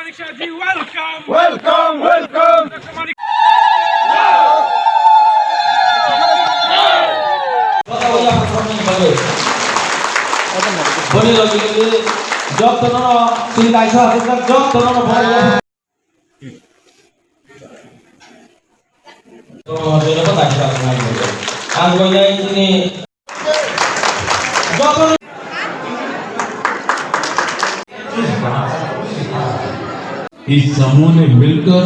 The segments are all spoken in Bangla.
Welcome, welcome. বলি লগে যত্ন তিনি গাইছো হাতে যত্ন তো যেটা গাইছো আজ বইলাই তিনি যত্ন इस समूह ने मिलकर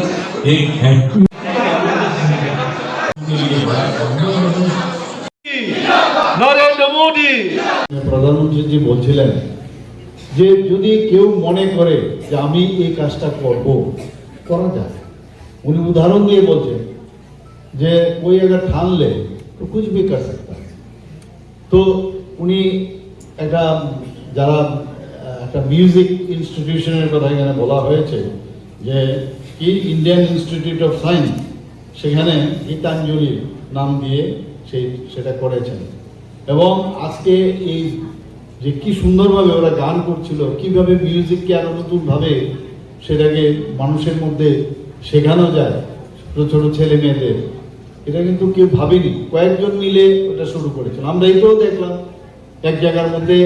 एक हैप्पी নরেন্দ্র মোদি প্রধানমন্ত্রীজি বলছিলেন যে যদি কেউ মনে করে যে আমি এই কাজটা করব করা যায়। উনি উদাহরণ দিয়ে বলছেন যে कोई अगर ठान ले तो कुछ भी कर सकता है। তো উনি একটা যারা একটা মিউজিক ইনস্টিটিউশনের কথা এখানে বলা হয়েছে যে কি ইন্ডিয়ান ইনস্টিটিউট অফ সায়েন্স, সেখানে গীতাঞ্জলি নাম দিয়ে সেটা করেছেন। এবং আজকে এই যে কি সুন্দরভাবে ওরা গান করছিল, কিভাবে মিউজিককে আরো নতুনভাবে সেটাকে মানুষের মধ্যে শেখানো যায় ছোট ছোট ছেলে মেয়েদের, এটা কিন্তু কেউ ভাবেনি। কয়েকজন মিলে ওটা শুরু করেছিল। আমরা এটাও দেখলাম এক জায়গার মধ্যে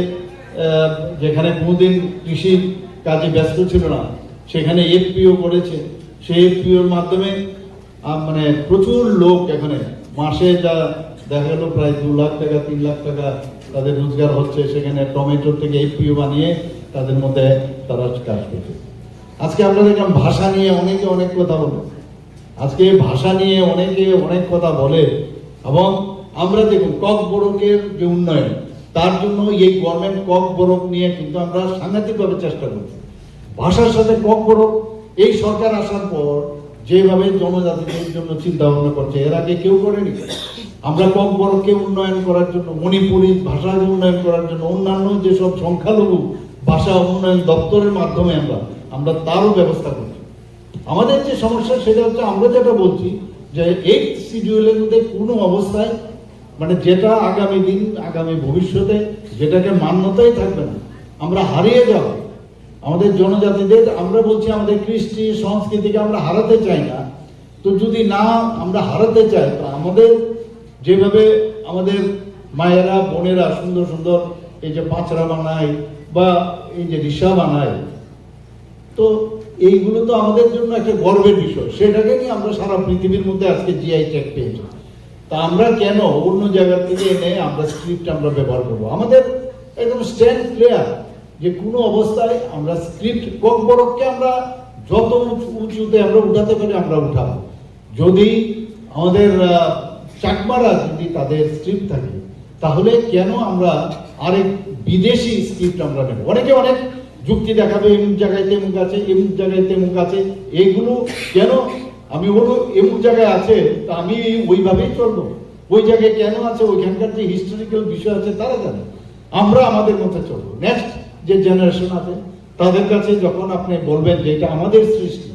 যেখানে কোনোদিন কৃষির কাজে ব্যস্ত ছিল না, সেখানে এফপিও করেছে। সেই এফপিওর মাধ্যমে মানে প্রচুর লোক এখানে মাসে যা দেখা গেল প্রায় 2 লাখ টাকা 3 লাখ টাকা তাদের রোজগার হচ্ছে। সেখানে টমেটো থেকে এফপিও বানিয়ে তাদের মধ্যে তারা কাজ করছে। আজকে আমরা দেখলাম ভাষা নিয়ে অনেকে অনেক কথা বলে, আজকে ভাষা নিয়ে অনেকে অনেক কথা বলে। এবং আমরা দেখুন ককবরকের যে উন্নয়ন, তার জন্য এই গভর্নমেন্ট ককবরক নিয়ে কিন্তু আমরা সাংঘাতিকভাবে চেষ্টা করছি। ভাষার সাথে ককবরক এই সরকার আসার পর যেভাবে জনজাতিদের জন্য চিন্তা ভাবনা করছে, এর আগে কেউ করেনি। আমরা ককবরককে উন্নয়ন করার জন্য, মণিপুরি ভাষা উন্নয়ন করার জন্য, অন্যান্য যেসব সংখ্যালঘু ভাষা উন্নয়ন দপ্তরের মাধ্যমে আমরা তারও ব্যবস্থা করছি। আমাদের যে সমস্যা সেটা হচ্ছে আমরা যেটা বলছি যে এই শিডিউলের মধ্যে কোনো অবস্থায় মানে যেটা আগামী দিন আগামী ভবিষ্যতে যেটাকে মান্যতাই থাকবে না, আমরা হারিয়ে যাব আমাদের জনজাতিদের। আমরা বলছি আমাদের কৃষ্টি সংস্কৃতিকে আমরা হারাতে চাই না। তো যদি না আমরা হারাতে চাই, তো আমাদের যেভাবে আমাদের মায়েরা বোনেরা সুন্দর সুন্দর এই যে পাঁচরা বানায় বা এই যে রিসা বানায়, তো এইগুলো তো আমাদের জন্য একটা গর্বের বিষয়। সেটাকে নিয়ে আমরা সারা পৃথিবীর মধ্যে আজকে জিআই ট্যাগ পেয়েছি। তা আমরা কেন অন্য জায়গা থেকে এনে আমরা স্ক্রিপ্ট আমরা ব্যবহার করবো? আমাদের একদম স্ট্যান্ড ক্লিয়ার যে কোনো অবস্থায় আমরা স্ক্রিপ্ট ককবরককে আমরা যত উঁচুতে আমরা উঠাতে পারি আমরা উঠাবো। যদি আমাদের চাকমারা যদি তাদের স্ক্রিপ্ট থাকে, তাহলে কেন আমরা আরেক বিদেশি স্ক্রিপ্ট আমরা নেব? অনেকে অনেক যুক্তি দেখাবে, এমুক জায়গায় তেমুক আছে, এমুক জায়গায় তেমুক আছে। এইগুলো কেন? আমি বলবো এমুক জায়গায় আছে তা আমি ওইভাবেই চলবো। ওই জায়গায় কেন আছে, ওইখানকার যে হিস্টোরিক্যাল বিষয় আছে তারা জানে। আমরা আমাদের মধ্যে চলবো। নেক্সট যে জেনারেশন আছে তাদের কাছে যখন আপনি বলবেন যে এটা আমাদের সৃষ্টি,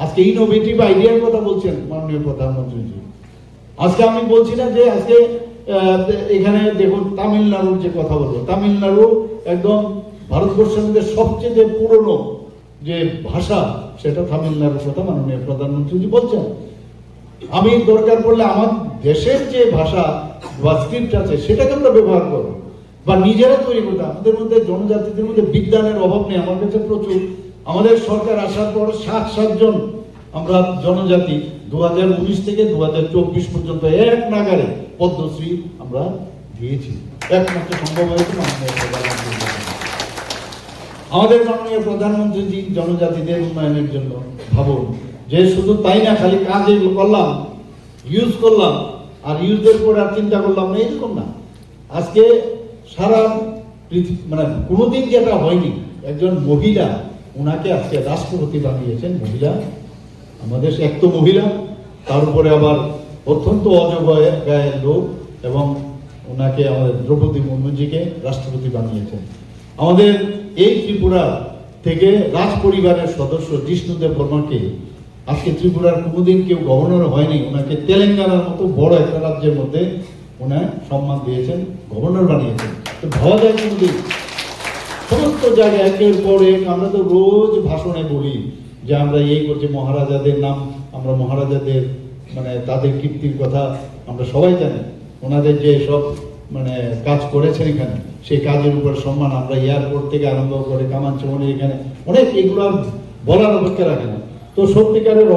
আজকে ইনোভেটিভ আইডিয়ার কথা বলছেন মাননীয় প্রধানমন্ত্রীজি। আজকে আমি বলছি না যে আজকে এখানে দেখুন তামিলনাড়ুর যে কথা বলবো, তামিলনাড়ু একদম ভারতবর্ষের মধ্যে সবচেয়ে যে পুরনো যে ভাষা, সেটা তামিলনাড়ুর কথা মাননীয় প্রধানমন্ত্রীজি বলছেন। আমি দরকার পড়লে আমার দেশের যে ভাষা বা স্ক্রিপ্ট আছে সেটাকে আমরা ব্যবহার করবো বা নিজেরা তৈরি করতে। আমাদের মধ্যে জনজাতিদের মধ্যে বিজ্ঞানের অভাব নেই, আমার কাছে প্রচুর। আমাদের সরকার আসার পর 7 জন আমরা জনজাতি 2019 থেকে 2024 পর্যন্ত এক নাগারে পদ্মশ্রী আমরা দিয়েছি। একমাত্র সম্ভব হয়েছে আমাদের মাননীয় প্রধানমন্ত্রীজি জনজাতিদের উন্নয়নের জন্য। ভাবুন যে শুধু তাই না, খালি কাজ করলাম, ইউজ করলাম আর ইউজের পর আর চিন্তা করলাম না, এরকম না। আজকে সারা মানে কোনোদিন যেটা হয়নি, একজন মহিলা ওনাকে আজকে রাষ্ট্রপতি বানিয়েছেন। মহিলা, আমাদের এক তো মহিলা, তার উপরে আবার অত্যন্ত অযোগ্য লোক, এবং ওনাকে আমাদের দ্রৌপদী মুর্মুজিকে রাষ্ট্রপতি বানিয়েছেন। আমাদের এই ত্রিপুরা থেকে রাজ পরিবারের সদস্য জিষ্ণুদেব বর্মাকে আজকে ত্রিপুরার কোনোদিন কেউ গভর্নর হয়নি, ওনাকে তেলেঙ্গানার মতো বড় একটা রাজ্যের মধ্যে ওনার সম্মান দিয়েছেন, গভর্নর বানিয়েছেন। তো ভাবা যায় কোনোদিন সমস্ত জায়গায় একের পর এক। আমরা তো রোজ ভাষণে বলি যে আমরা এই করছি, মহারাজাদের নাম, আমরা মহারাজাদের মানে তাদের কীর্তির কথা আমরা সবাই জানি, ওনাদের যে সব মানে কাজ করেছেন এখানে, সেই কাজের উপর সম্মান আমরা এয়ারপোর্ট থেকে আরম্ভ করে কামানচমনির এখানে অনেক, এগুলো আর বলার অপেক্ষা রাখে না। তো সত্যিকারের